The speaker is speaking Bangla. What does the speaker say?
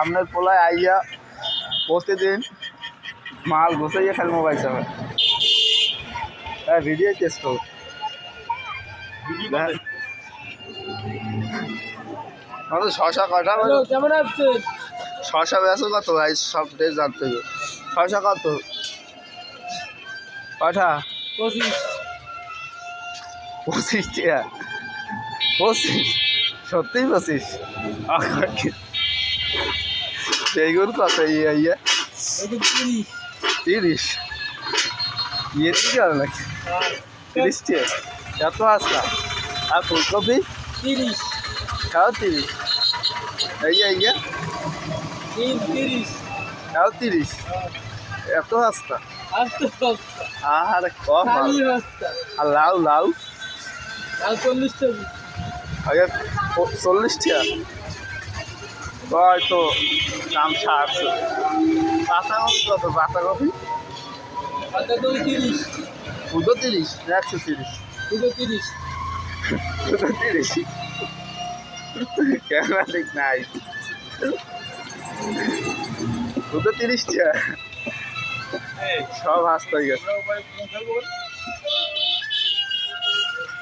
আপনার পোলায় আইয়া প্রতিদিন মাল ঘুষাইয়া খালি মোবাইল চাবে। হ্যাঁ ভিডিও টেস্ট করো। শশা কটা কেমন আছে? শশা বেছো কত ভাই? সব ড্রেস জানতে হবে। শশা কত কটা? 25। 25 টাকা? 25? সত্যিই 25? বেগুন কত? ইয়ে 30? ইয়ে কি হবে নাকি? 30 টাকা? এত আসলা? আর ফুলকপি 30। তাও 30? ইয়ে 30। তাও 30? এত আসতা? আর কম। আর লাউ লাউ আর 40 টাকা। আগে 40 টাকা? হয়তো দাম ছাড়ছে। পাতাকপি কত? পাতাকপি পাতাকপি 30। 30? 130? 30। 30? ক্যামেরা ঠিক নাই। 30 টাকা? সব হাসতে গেছে।